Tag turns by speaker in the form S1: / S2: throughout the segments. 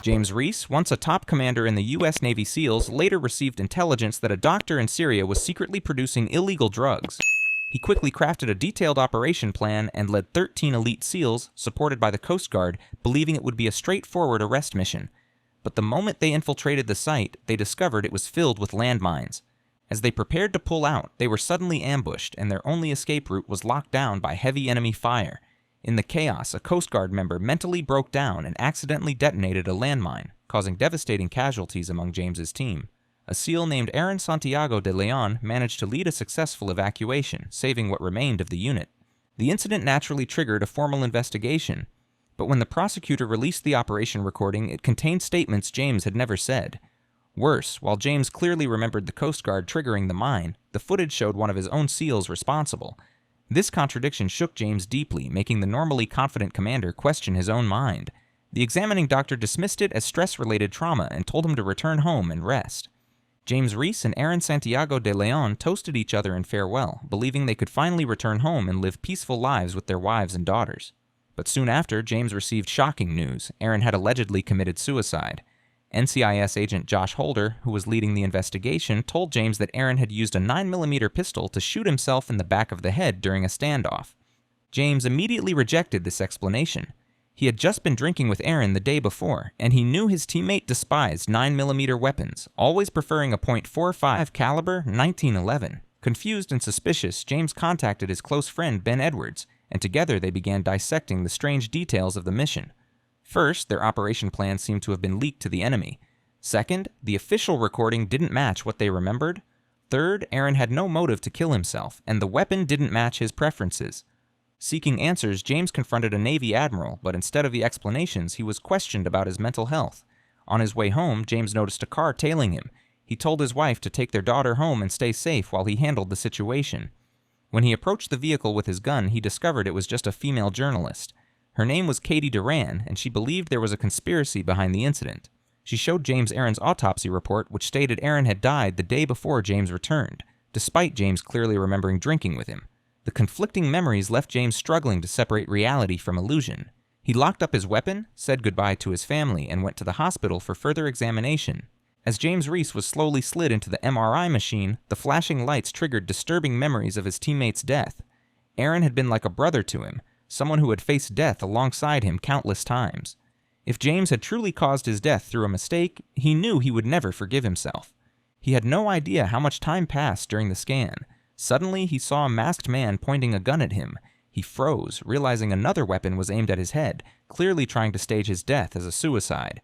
S1: James Reece, once a top commander in the U.S. Navy SEALs, later received intelligence that a doctor in Syria was secretly producing illegal drugs. He quickly crafted a detailed operation plan and led 13 elite SEALs, supported by the Coast Guard, believing it would be a straightforward arrest mission. But the moment they infiltrated the site, they discovered it was filled with landmines. As they prepared to pull out, they were suddenly ambushed, and their only escape route was locked down by heavy enemy fire. In the chaos, a Coast Guard member mentally broke down and accidentally detonated a landmine, causing devastating casualties among James's team. A SEAL named Aaron Santiago de Leon managed to lead a successful evacuation, saving what remained of the unit. The incident naturally triggered a formal investigation, but when the prosecutor released the operation recording, it contained statements James had never said. Worse, while James clearly remembered the Coast Guard triggering the mine, the footage showed one of his own SEALs responsible. This contradiction shook James deeply, making the normally confident commander question his own mind. The examining doctor dismissed it as stress-related trauma and told him to return home and rest. James Reece and Aaron Santiago de Leon toasted each other in farewell, believing they could finally return home and live peaceful lives with their wives and daughters. But soon after, James received shocking news. Aaron had allegedly committed suicide. NCIS agent Josh Holder, who was leading the investigation, told James that Aaron had used a 9mm pistol to shoot himself in the back of the head during a standoff. James immediately rejected this explanation. He had just been drinking with Aaron the day before, and he knew his teammate despised 9mm weapons, always preferring a .45 caliber 1911. Confused and suspicious, James contacted his close friend Ben Edwards, and together they began dissecting the strange details of the mission. First, their operation plan seemed to have been leaked to the enemy. Second, the official recording didn't match what they remembered. Third, Aaron had no motive to kill himself, and the weapon didn't match his preferences. Seeking answers, James confronted a Navy admiral, but instead of the explanations, he was questioned about his mental health. On his way home, James noticed a car tailing him. He told his wife to take their daughter home and stay safe while he handled the situation. When he approached the vehicle with his gun, he discovered it was just a female journalist. Her name was Katie Duran, and she believed there was a conspiracy behind the incident. She showed James Aaron's autopsy report, which stated Aaron had died the day before James returned, despite James clearly remembering drinking with him. The conflicting memories left James struggling to separate reality from illusion. He locked up his weapon, said goodbye to his family, and went to the hospital for further examination. As James Reece was slowly slid into the MRI machine, the flashing lights triggered disturbing memories of his teammate's death. Aaron had been like a brother to him, someone who had faced death alongside him countless times. If James had truly caused his death through a mistake, he knew he would never forgive himself. He had no idea how much time passed during the scan. Suddenly, he saw a masked man pointing a gun at him. He froze, realizing another weapon was aimed at his head, clearly trying to stage his death as a suicide.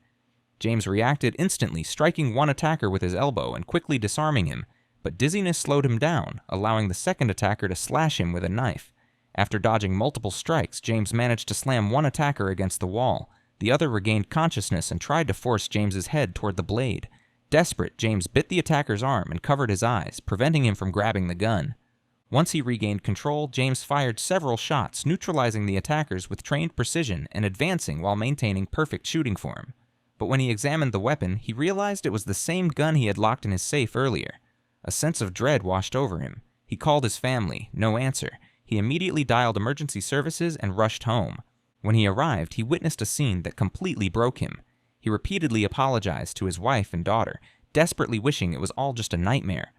S1: James reacted instantly, striking one attacker with his elbow and quickly disarming him, but dizziness slowed him down, allowing the second attacker to slash him with a knife. After dodging multiple strikes, James managed to slam one attacker against the wall. The other regained consciousness and tried to force James's head toward the blade. Desperate, James bit the attacker's arm and covered his eyes, preventing him from grabbing the gun. Once he regained control, James fired several shots, neutralizing the attackers with trained precision and advancing while maintaining perfect shooting form. But when he examined the weapon, he realized it was the same gun he had locked in his safe earlier. A sense of dread washed over him. He called his family, no answer. He immediately dialed emergency services and rushed home. When he arrived, he witnessed a scene that completely broke him. He repeatedly apologized to his wife and daughter, desperately wishing it was all just a nightmare.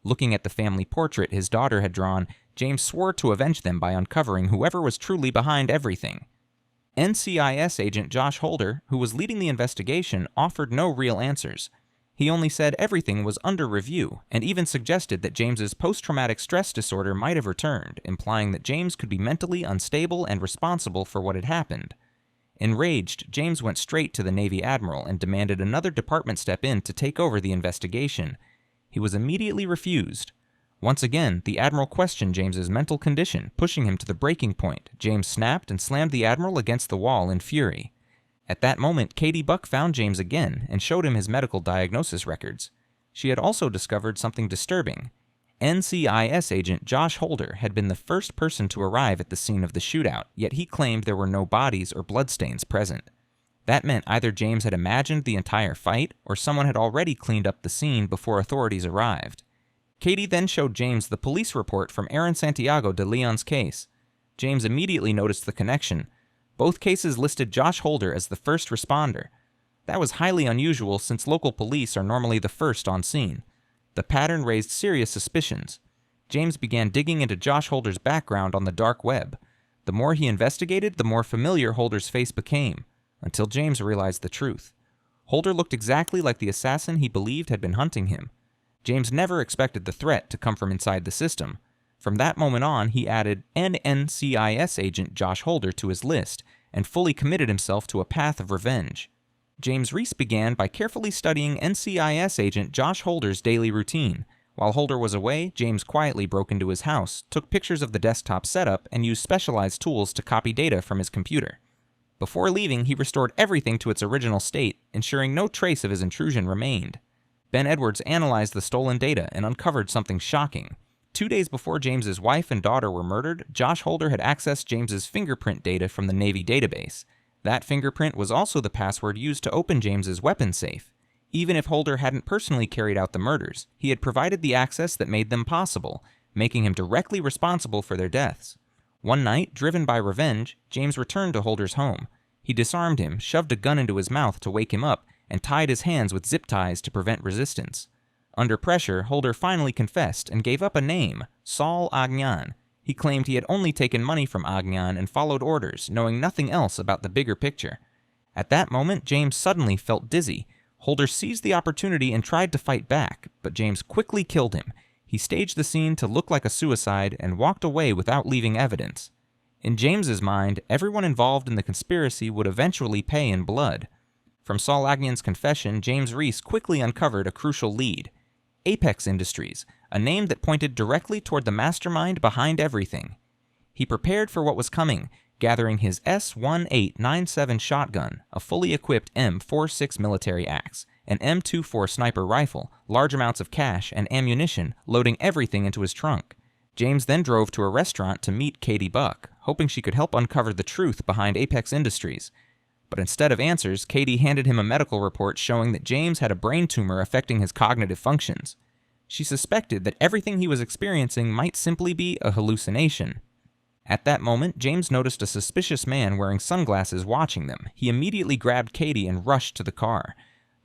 S1: Looking at the family portrait his daughter had drawn, James swore to avenge them by uncovering whoever was truly behind everything. NCIS agent Josh Holder, who was leading the investigation, offered no real answers. He only said everything was under review, and even suggested that James's post-traumatic stress disorder might have returned, implying that James could be mentally unstable and responsible for what had happened. Enraged, James went straight to the Navy admiral and demanded another department step in to take over the investigation. He was immediately refused. Once again, the admiral questioned James's mental condition, pushing him to the breaking point. James snapped and slammed the admiral against the wall in fury. At that moment, Katie Buck found James again and showed him his medical diagnosis records. She had also discovered something disturbing. NCIS agent Josh Holder had been the first person to arrive at the scene of the shootout, yet he claimed there were no bodies or bloodstains present. That meant either James had imagined the entire fight, or someone had already cleaned up the scene before authorities arrived. Katie then showed James the police report from Aaron Santiago de Leon's case. James immediately noticed the connection. Both cases listed Josh Holder as the first responder. That was highly unusual since local police are normally the first on scene. The pattern raised serious suspicions. James began digging into Josh Holder's background on the dark web. The more he investigated, the more familiar Holder's face became, until James realized the truth. Holder looked exactly like the assassin he believed had been hunting him. James never expected the threat to come from inside the system. From that moment on, he added NCIS agent Josh Holder to his list and fully committed himself to a path of revenge. James Reece began by carefully studying NCIS agent Josh Holder's daily routine. While Holder was away, James quietly broke into his house, took pictures of the desktop setup, and used specialized tools to copy data from his computer. Before leaving, he restored everything to its original state, ensuring no trace of his intrusion remained. Ben Edwards analyzed the stolen data and uncovered something shocking. 2 days before James's wife and daughter were murdered, Josh Holder had accessed James's fingerprint data from the Navy database. That fingerprint was also the password used to open James's weapon safe. Even if Holder hadn't personally carried out the murders, he had provided the access that made them possible, making him directly responsible for their deaths. One night, driven by revenge, James returned to Holder's home. He disarmed him, shoved a gun into his mouth to wake him up, and tied his hands with zip ties to prevent resistance. Under pressure, Holder finally confessed and gave up a name, Saul Agnan. He claimed he had only taken money from Agnan and followed orders, knowing nothing else about the bigger picture. At that moment, James suddenly felt dizzy. Holder seized the opportunity and tried to fight back, but James quickly killed him. He staged the scene to look like a suicide and walked away without leaving evidence. In James's mind, everyone involved in the conspiracy would eventually pay in blood. From Saul Agnan's confession, James Reece quickly uncovered a crucial lead. Apex Industries, a name that pointed directly toward the mastermind behind everything. He prepared for what was coming, gathering his S-1897 shotgun, a fully equipped M46 military axe, an M24 sniper rifle, large amounts of cash, and ammunition, loading everything into his trunk. James then drove to a restaurant to meet Katie Buck, hoping she could help uncover the truth behind Apex Industries. But instead of answers, Katie handed him a medical report showing that James had a brain tumor affecting his cognitive functions. She suspected that everything he was experiencing might simply be a hallucination. At that moment, James noticed a suspicious man wearing sunglasses watching them. He immediately grabbed Katie and rushed to the car.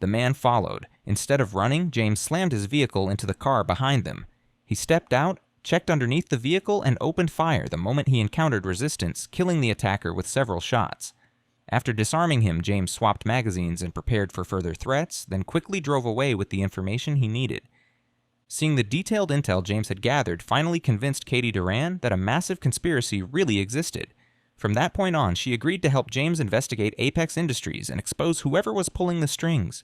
S1: The man followed. Instead of running, James slammed his vehicle into the car behind them. He stepped out, checked underneath the vehicle, and opened fire the moment he encountered resistance, killing the attacker with several shots. After disarming him, James swapped magazines and prepared for further threats, then quickly drove away with the information he needed. Seeing the detailed intel James had gathered finally convinced Katie Duran that a massive conspiracy really existed. From that point on, she agreed to help James investigate Apex Industries and expose whoever was pulling the strings.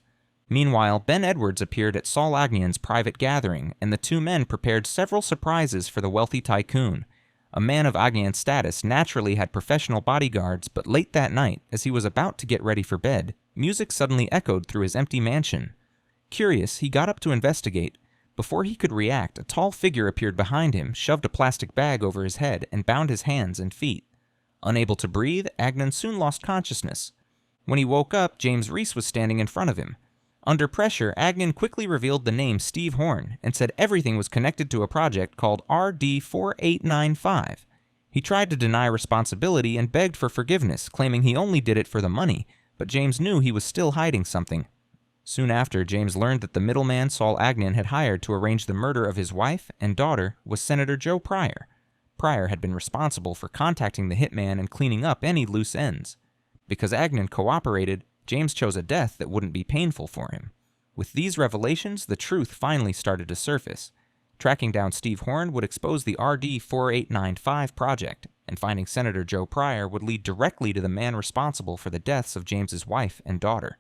S1: Meanwhile, Ben Edwards appeared at Saul Agnan's private gathering, and the two men prepared several surprises for the wealthy tycoon. A man of Agnan's status naturally had professional bodyguards, but late that night, as he was about to get ready for bed, music suddenly echoed through his empty mansion. Curious, he got up to investigate. Before he could react, a tall figure appeared behind him, shoved a plastic bag over his head, and bound his hands and feet. Unable to breathe, Agnan soon lost consciousness. When he woke up, James Reece was standing in front of him. Under pressure, Agnan quickly revealed the name Steve Horn and said everything was connected to a project called RD-4895. He tried to deny responsibility and begged for forgiveness, claiming he only did it for the money, but James knew he was still hiding something. Soon after, James learned that the middleman Saul Agnan had hired to arrange the murder of his wife and daughter was Senator Joe Pryor. Pryor had been responsible for contacting the hitman and cleaning up any loose ends. Because Agnan cooperated, James chose a death that wouldn't be painful for him. With these revelations, the truth finally started to surface. Tracking down Steve Horn would expose the RD-4895 project, and finding Senator Joe Pryor would lead directly to the man responsible for the deaths of James's wife and daughter.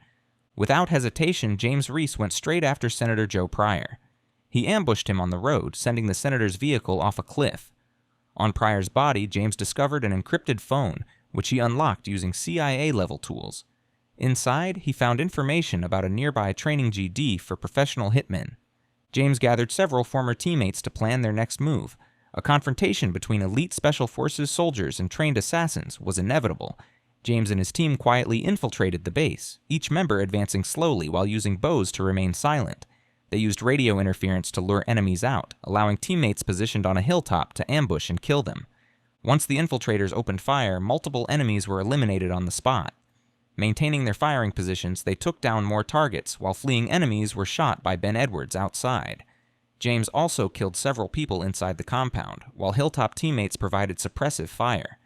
S1: Without hesitation, James Reece went straight after Senator Joe Pryor. He ambushed him on the road, sending the senator's vehicle off a cliff. On Pryor's body, James discovered an encrypted phone, which he unlocked using CIA-level tools. Inside, he found information about a nearby training GD for professional hitmen. James gathered several former teammates to plan their next move. A confrontation between elite Special Forces soldiers and trained assassins was inevitable. James and his team quietly infiltrated the base, each member advancing slowly while using bows to remain silent. They used radio interference to lure enemies out, allowing teammates positioned on a hilltop to ambush and kill them. Once the infiltrators opened fire, multiple enemies were eliminated on the spot. Maintaining their firing positions, they took down more targets, while fleeing enemies were shot by Ben Edwards outside. James also killed several people inside the compound, while Hilltop teammates provided suppressive fire.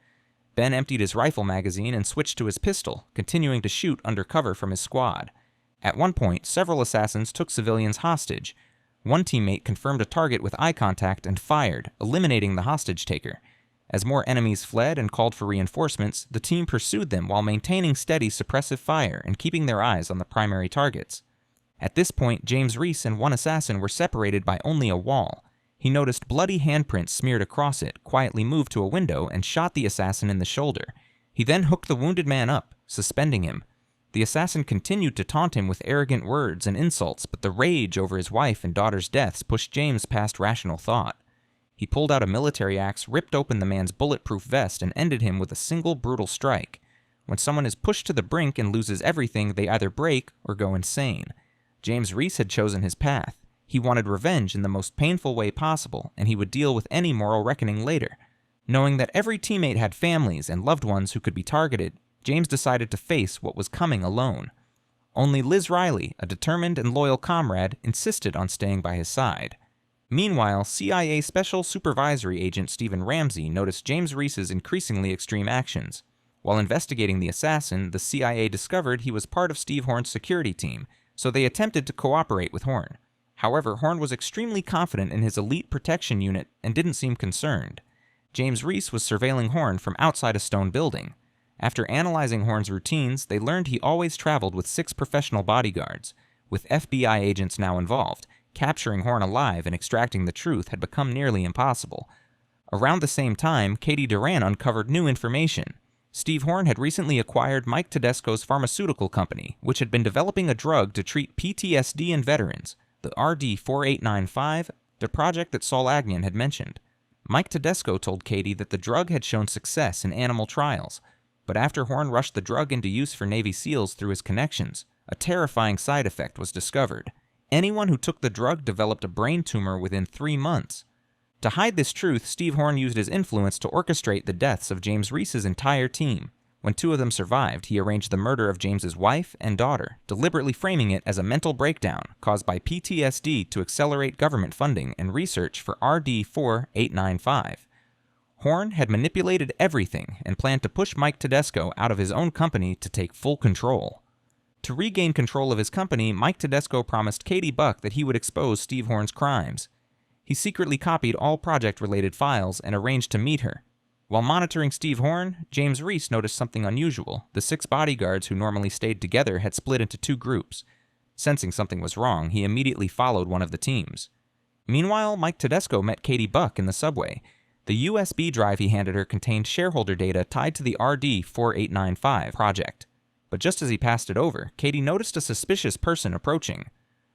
S1: Ben emptied his rifle magazine and switched to his pistol, continuing to shoot under cover from his squad. At one point, several assassins took civilians hostage. One teammate confirmed a target with eye contact and fired, eliminating the hostage taker. As more enemies fled and called for reinforcements, the team pursued them while maintaining steady suppressive fire and keeping their eyes on the primary targets. At this point, James Reece and one assassin were separated by only a wall. He noticed bloody handprints smeared across it, quietly moved to a window, and shot the assassin in the shoulder. He then hooked the wounded man up, suspending him. The assassin continued to taunt him with arrogant words and insults, but the rage over his wife and daughter's deaths pushed James past rational thought. He pulled out a military axe, ripped open the man's bulletproof vest, and ended him with a single brutal strike. When someone is pushed to the brink and loses everything, they either break or go insane. James Reece had chosen his path. He wanted revenge in the most painful way possible, and he would deal with any moral reckoning later. Knowing that every teammate had families and loved ones who could be targeted, James decided to face what was coming alone. Only Liz Riley, a determined and loyal comrade, insisted on staying by his side. Meanwhile, CIA Special Supervisory Agent Stephen Ramsey noticed James Reece's increasingly extreme actions. While investigating the assassin, the CIA discovered he was part of Steve Horn's security team, so they attempted to cooperate with Horn. However, Horn was extremely confident in his elite protection unit and didn't seem concerned. James Reece was surveilling Horn from outside a stone building. After analyzing Horn's routines, they learned he always traveled with 6 professional bodyguards. With FBI agents now involved, capturing Horn alive and extracting the truth had become nearly impossible. Around the same time, Katie Duran uncovered new information. Steve Horn had recently acquired Mike Tedesco's pharmaceutical company, which had been developing a drug to treat PTSD in veterans, the RD-4895, the project that Saul Agnon had mentioned. Mike Tedesco told Katie that the drug had shown success in animal trials, but after Horn rushed the drug into use for Navy SEALs through his connections, a terrifying side effect was discovered. Anyone who took the drug developed a brain tumor within 3 months. To hide this truth, Steve Horn used his influence to orchestrate the deaths of James Reece's entire team. When 2 of them survived, he arranged the murder of James's wife and daughter, deliberately framing it as a mental breakdown caused by PTSD to accelerate government funding and research for RD-4895. Horn had manipulated everything and planned to push Mike Tedesco out of his own company to take full control. To regain control of his company, Mike Tedesco promised Katie Buck that he would expose Steve Horn's crimes. He secretly copied all project-related files and arranged to meet her. While monitoring Steve Horn, James Reece noticed something unusual. The 6 bodyguards who normally stayed together had split into 2 groups. Sensing something was wrong, he immediately followed one of the teams. Meanwhile, Mike Tedesco met Katie Buck in the subway. The USB drive he handed her contained shareholder data tied to the RD-4895 project. But just as he passed it over, Katie noticed a suspicious person approaching.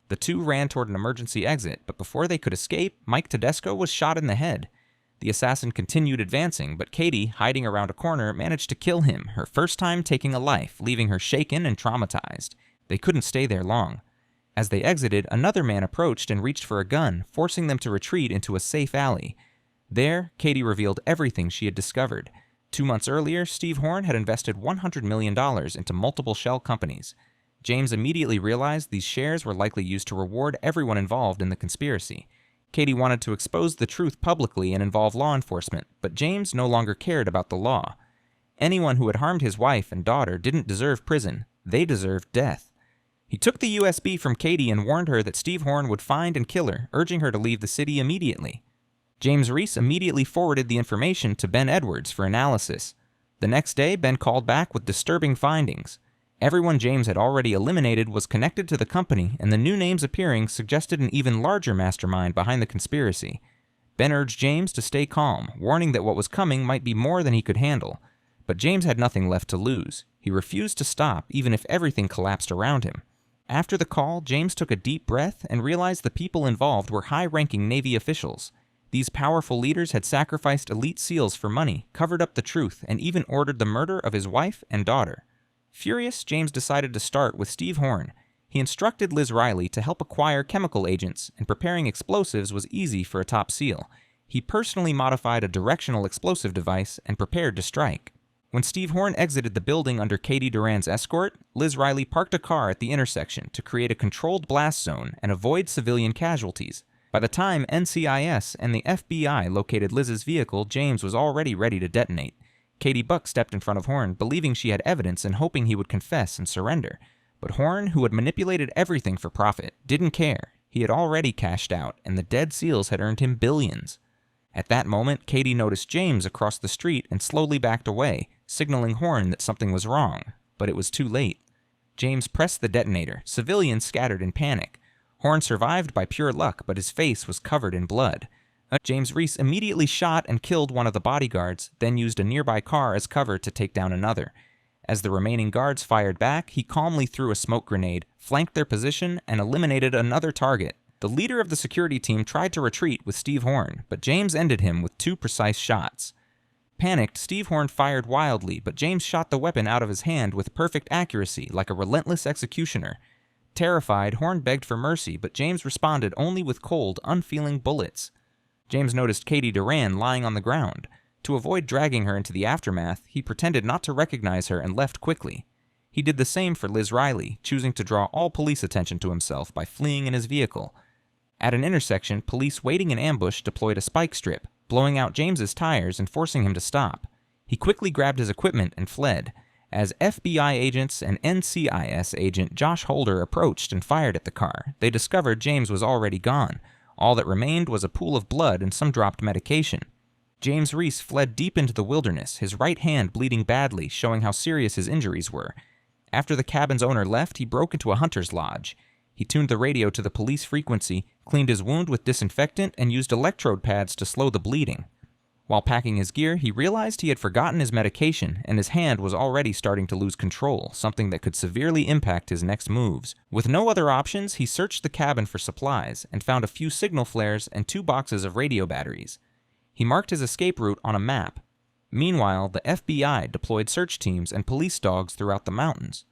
S1: The 2 ran toward an emergency exit, but before they could escape, Mike Tedesco was shot in the head. The assassin continued advancing, but Katie, hiding around a corner, managed to kill him, her first time taking a life, leaving her shaken and traumatized. They couldn't stay there long. As they exited, another man approached and reached for a gun, forcing them to retreat into a safe alley. There, Katie revealed everything she had discovered. 2 months earlier, Steve Horn had invested $100 million into multiple shell companies. James immediately realized these shares were likely used to reward everyone involved in the conspiracy. Katie wanted to expose the truth publicly and involve law enforcement, but James no longer cared about the law. Anyone who had harmed his wife and daughter didn't deserve prison. They deserved death. He took the USB from Katie and warned her that Steve Horn would find and kill her, urging her to leave the city immediately. James Reece immediately forwarded the information to Ben Edwards for analysis. The next day, Ben called back with disturbing findings. Everyone James had already eliminated was connected to the company, and the new names appearing suggested an even larger mastermind behind the conspiracy. Ben urged James to stay calm, warning that what was coming might be more than he could handle. But James had nothing left to lose. He refused to stop, even if everything collapsed around him. After the call, James took a deep breath and realized the people involved were high-ranking Navy officials. These powerful leaders had sacrificed elite SEALs for money, covered up the truth, and even ordered the murder of his wife and daughter. Furious, James decided to start with Steve Horn. He instructed Liz Riley to help acquire chemical agents, and preparing explosives was easy for a top SEAL. He personally modified a directional explosive device and prepared to strike. When Steve Horn exited the building under Katie Duran's escort, Liz Riley parked a car at the intersection to create a controlled blast zone and avoid civilian casualties. By the time NCIS and the FBI located Liz's vehicle, James was already ready to detonate. Katie Buck stepped in front of Horn, believing she had evidence and hoping he would confess and surrender. But Horn, who had manipulated everything for profit, didn't care. He had already cashed out, and the dead seals had earned him billions. At that moment, Katie noticed James across the street and slowly backed away, signaling Horn that something was wrong. But it was too late. James pressed the detonator. Civilians scattered in panic. Horn survived by pure luck, but his face was covered in blood. James Reece immediately shot and killed one of the bodyguards, then used a nearby car as cover to take down another. As the remaining guards fired back, he calmly threw a smoke grenade, flanked their position, and eliminated another target. The leader of the security team tried to retreat with Steve Horn, but James ended him with 2 precise shots. Panicked, Steve Horn fired wildly, but James shot the weapon out of his hand with perfect accuracy, like a relentless executioner. Terrified, Horn begged for mercy, but James responded only with cold, unfeeling bullets. James noticed Katie Duran lying on the ground. To avoid dragging her into the aftermath, he pretended not to recognize her and left quickly. He did the same for Liz Riley, choosing to draw all police attention to himself by fleeing in his vehicle. At an intersection, police waiting in ambush deployed a spike strip, blowing out James's tires and forcing him to stop. He quickly grabbed his equipment and fled. As FBI agents and NCIS agent Josh Holder approached and fired at the car, they discovered James was already gone. All that remained was a pool of blood and some dropped medication. James Reece fled deep into the wilderness, his right hand bleeding badly, showing how serious his injuries were. After the cabin's owner left, he broke into a hunter's lodge. He tuned the radio to the police frequency, cleaned his wound with disinfectant, and used electrode pads to slow the bleeding. While packing his gear, he realized he had forgotten his medication, and his hand was already starting to lose control, something that could severely impact his next moves. With no other options, he searched the cabin for supplies, and found a few signal flares and 2 boxes of radio batteries. He marked his escape route on a map. Meanwhile, the FBI deployed search teams and police dogs throughout the mountains.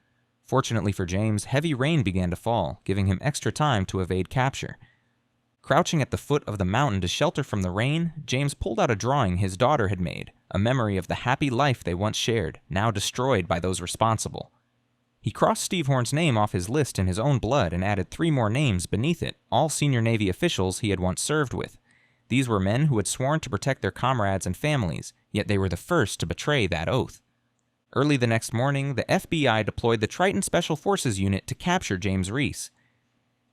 S1: Fortunately for James, heavy rain began to fall, giving him extra time to evade capture. Crouching at the foot of the mountain to shelter from the rain, James pulled out a drawing his daughter had made, a memory of the happy life they once shared, now destroyed by those responsible. He crossed Steve Horn's name off his list in his own blood and added 3 more names beneath it, all senior Navy officials he had once served with. These were men who had sworn to protect their comrades and families, yet they were the first to betray that oath. Early the next morning, the FBI deployed the Triton Special Forces unit to capture James Reece.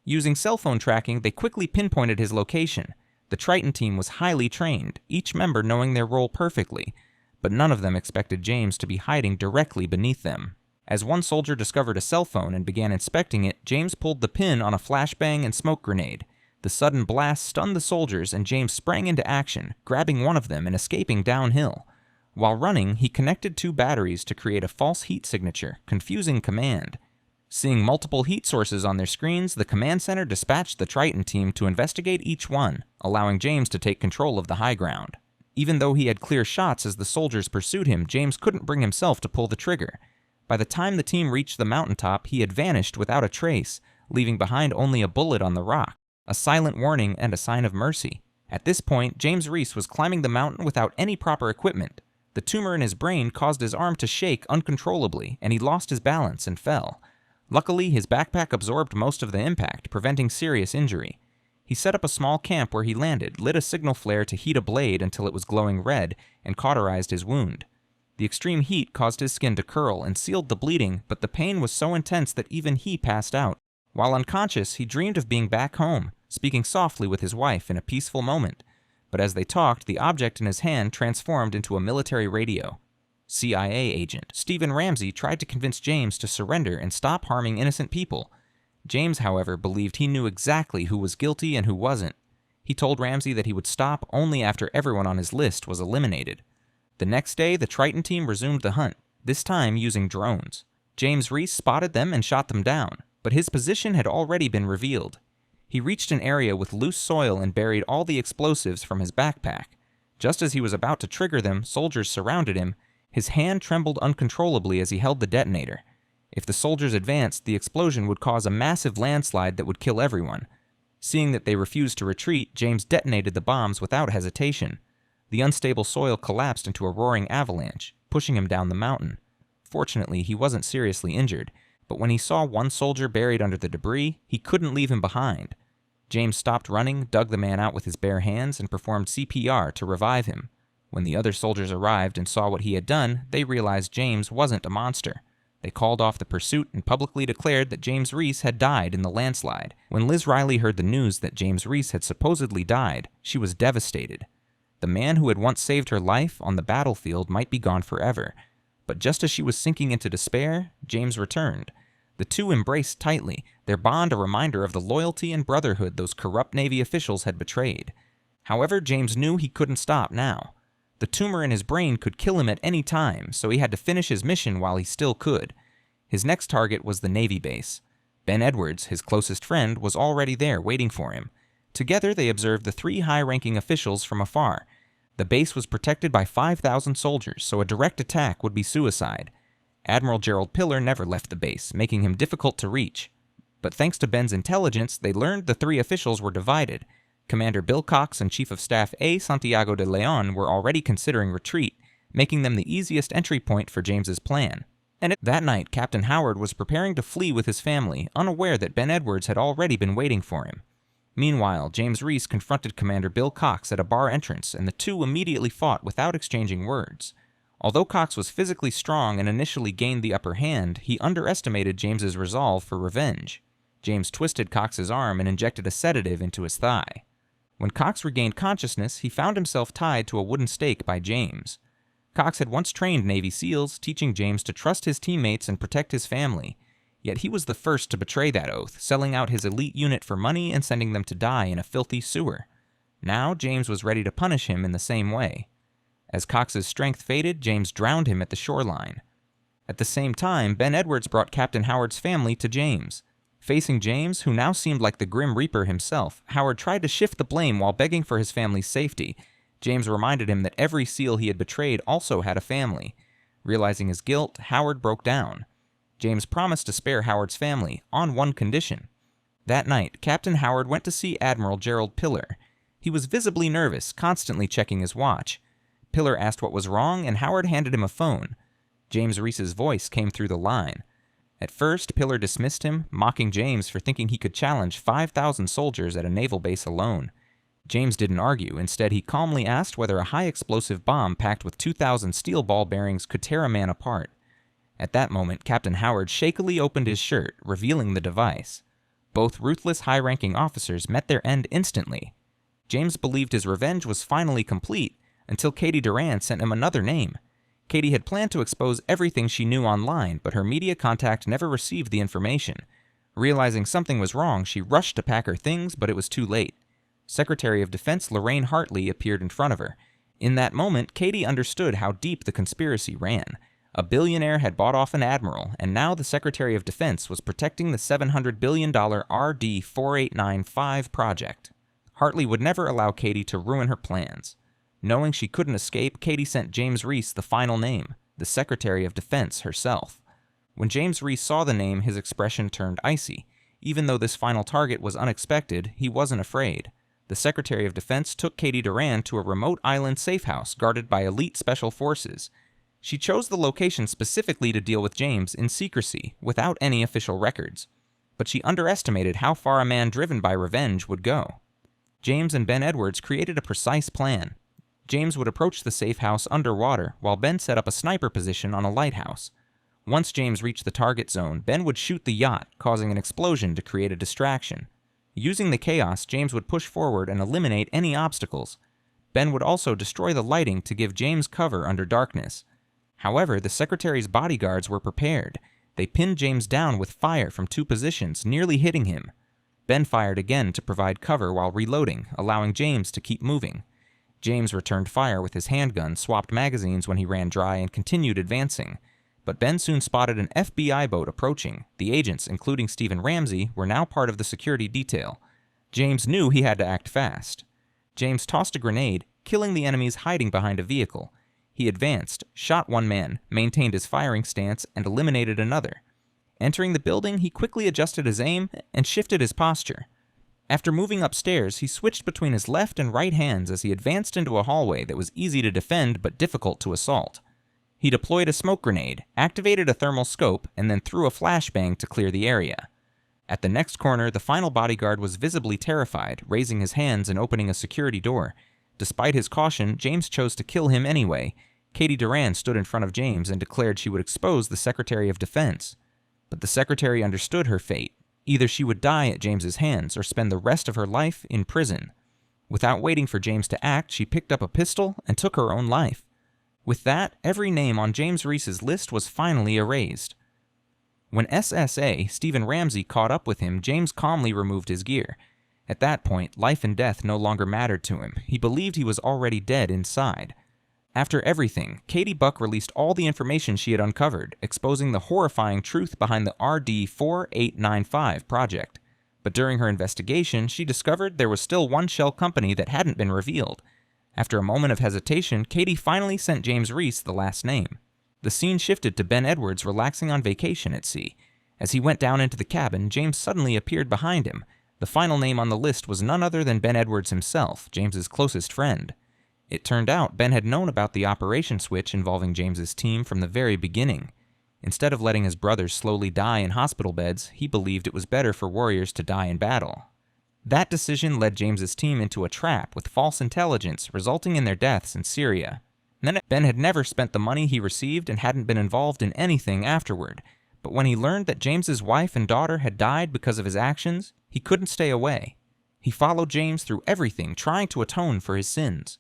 S1: Using cell phone tracking, they quickly pinpointed his location. The Triton team was highly trained, each member knowing their role perfectly, but none of them expected James to be hiding directly beneath them. As one soldier discovered a cell phone and began inspecting it, James pulled the pin on a flashbang and smoke grenade. The sudden blast stunned the soldiers, and James sprang into action, grabbing one of them and escaping downhill. While running, he connected 2 batteries to create a false heat signature, confusing command. Seeing multiple heat sources on their screens, the command center dispatched the Triton team to investigate each one, allowing James to take control of the high ground. Even though he had clear shots as the soldiers pursued him, James couldn't bring himself to pull the trigger. By the time the team reached the mountaintop, he had vanished without a trace, leaving behind only a bullet on the rock, a silent warning and a sign of mercy. At this point, James Reece was climbing the mountain without any proper equipment. The tumor in his brain caused his arm to shake uncontrollably, and he lost his balance and fell. Luckily, his backpack absorbed most of the impact, preventing serious injury. He set up a small camp where he landed, lit a signal flare to heat a blade until it was glowing red, and cauterized his wound. The extreme heat caused his skin to curl and sealed the bleeding, but the pain was so intense that even he passed out. While unconscious, he dreamed of being back home, speaking softly with his wife in a peaceful moment. But as they talked, the object in his hand transformed into a military radio. CIA agent Stephen Ramsey tried to convince James to surrender and stop harming innocent people. James, however, believed he knew exactly who was guilty and who wasn't. He told Ramsey that he would stop only after everyone on his list was eliminated. The next day, the Triton team resumed the hunt, this time using drones. James Reece spotted them and shot them down, but his position had already been revealed. He reached an area with loose soil and buried all the explosives from his backpack. Just as he was about to trigger them, soldiers surrounded him. His hand trembled uncontrollably as he held the detonator. If the soldiers advanced, the explosion would cause a massive landslide that would kill everyone. Seeing that they refused to retreat, James detonated the bombs without hesitation. The unstable soil collapsed into a roaring avalanche, pushing him down the mountain. Fortunately, he wasn't seriously injured, but when he saw one soldier buried under the debris, he couldn't leave him behind. James stopped running, dug the man out with his bare hands, and performed CPR to revive him. When the other soldiers arrived and saw what he had done, they realized James wasn't a monster. They called off the pursuit and publicly declared that James Reece had died in the landslide. When Liz Riley heard the news that James Reece had supposedly died, she was devastated. The man who had once saved her life on the battlefield might be gone forever. But just as she was sinking into despair, James returned. The two embraced tightly, their bond a reminder of the loyalty and brotherhood those corrupt Navy officials had betrayed. However, James knew he couldn't stop now. The tumor in his brain could kill him at any time, so he had to finish his mission while he still could. His next target was the Navy base. Ben Edwards, his closest friend, was already there waiting for him. Together, they observed the three high-ranking officials from afar. The base was protected by 5,000 soldiers, so a direct attack would be suicide. Admiral Gerald Piller never left the base, making him difficult to reach. But thanks to Ben's intelligence, they learned the three officials were divided. Commander Bill Cox and Chief of Staff A. Santiago de Leon were already considering retreat, making them the easiest entry point for James's plan. And that night, Captain Howard was preparing to flee with his family, unaware that Ben Edwards had already been waiting for him. Meanwhile, James Reece confronted Commander Bill Cox at a bar entrance, and the two immediately fought without exchanging words. Although Cox was physically strong and initially gained the upper hand, he underestimated James's resolve for revenge. James twisted Cox's arm and injected a sedative into his thigh. When Cox regained consciousness, he found himself tied to a wooden stake by James. Cox had once trained Navy SEALs, teaching James to trust his teammates and protect his family. Yet he was the first to betray that oath, selling out his elite unit for money and sending them to die in a filthy sewer. Now James was ready to punish him in the same way. As Cox's strength faded, James drowned him at the shoreline. At the same time, Ben Edwards brought Captain Howard's family to James. Facing James, who now seemed like the Grim Reaper himself, Howard tried to shift the blame while begging for his family's safety. James reminded him that every SEAL he had betrayed also had a family. Realizing his guilt, Howard broke down. James promised to spare Howard's family, on one condition. That night, Captain Howard went to see Admiral Gerald Piller. He was visibly nervous, constantly checking his watch. Piller asked what was wrong, and Howard handed him a phone. James Reece's voice came through the line. At first, Piller dismissed him, mocking James for thinking he could challenge 5,000 soldiers at a naval base alone. James didn't argue. Instead, he calmly asked whether a high-explosive bomb packed with 2,000 steel ball bearings could tear a man apart. At that moment, Captain Howard shakily opened his shirt, revealing the device. Both ruthless high-ranking officers met their end instantly. James believed his revenge was finally complete, until Katie Durant sent him another name. Katie had planned to expose everything she knew online, but her media contact never received the information. Realizing something was wrong, she rushed to pack her things, but it was too late. Secretary of Defense Lorraine Hartley appeared in front of her. In that moment, Katie understood how deep the conspiracy ran. A billionaire had bought off an admiral, and now the Secretary of Defense was protecting the $700 billion RD-4895 project. Hartley would never allow Katie to ruin her plans. Knowing she couldn't escape, Katie sent James Reece the final name, the Secretary of Defense herself. When James Reece saw the name, his expression turned icy. Even though this final target was unexpected, he wasn't afraid. The Secretary of Defense took Katie Durant to a remote island safe house guarded by elite special forces. She chose the location specifically to deal with James in secrecy, without any official records. But she underestimated how far a man driven by revenge would go. James and Ben Edwards created a precise plan. James would approach the safe house underwater, while Ben set up a sniper position on a lighthouse. Once James reached the target zone, Ben would shoot the yacht, causing an explosion to create a distraction. Using the chaos, James would push forward and eliminate any obstacles. Ben would also destroy the lighting to give James cover under darkness. However, the Secretary's bodyguards were prepared. They pinned James down with fire from two positions, nearly hitting him. Ben fired again to provide cover while reloading, allowing James to keep moving. James returned fire with his handgun, swapped magazines when he ran dry, and continued advancing. But Ben soon spotted an FBI boat approaching. The agents, including Stephen Ramsey, were now part of the security detail. James knew he had to act fast. James tossed a grenade, killing the enemies hiding behind a vehicle. He advanced, shot one man, maintained his firing stance, and eliminated another. Entering the building, he quickly adjusted his aim and shifted his posture. After moving upstairs, he switched between his left and right hands as he advanced into a hallway that was easy to defend but difficult to assault. He deployed a smoke grenade, activated a thermal scope, and then threw a flashbang to clear the area. At the next corner, the final bodyguard was visibly terrified, raising his hands and opening a security door. Despite his caution, James chose to kill him anyway. Katie Duran stood in front of James and declared she would expose the Secretary of Defense. But the secretary understood her fate. Either she would die at James's hands or spend the rest of her life in prison. Without waiting for James to act, she picked up a pistol and took her own life. With that, every name on James Reece's list was finally erased. When SSA Stephen Ramsey caught up with him, James calmly removed his gear. At that point, life and death no longer mattered to him. He believed he was already dead inside. After everything, Katie Buck released all the information she had uncovered, exposing the horrifying truth behind the RD-4895 project. But during her investigation, she discovered there was still one shell company that hadn't been revealed. After a moment of hesitation, Katie finally sent James Reece the last name. The scene shifted to Ben Edwards relaxing on vacation at sea. As he went down into the cabin, James suddenly appeared behind him. The final name on the list was none other than Ben Edwards himself, James's closest friend. It turned out Ben had known about the operation switch involving James's team from the very beginning. Instead of letting his brothers slowly die in hospital beds, he believed it was better for warriors to die in battle. That decision led James's team into a trap with false intelligence, resulting in their deaths in Syria. Ben had never spent the money he received and hadn't been involved in anything afterward. But when he learned that James's wife and daughter had died because of his actions, he couldn't stay away. He followed James through everything, trying to atone for his sins.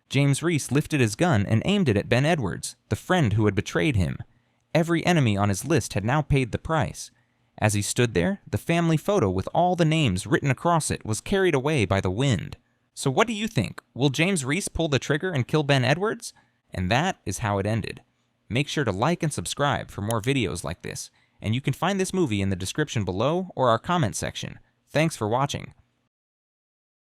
S1: James Reece lifted his gun and aimed it at Ben Edwards, the friend who had betrayed him. Every enemy on his list had now paid the price. As he stood there, the family photo with all the names written across it was carried away by the wind. So what do you think? Will James Reece pull the trigger and kill Ben Edwards? And that is how it ended. Make sure to like and subscribe for more videos like this, and you can find this movie in the description below or our comment section. Thanks for watching.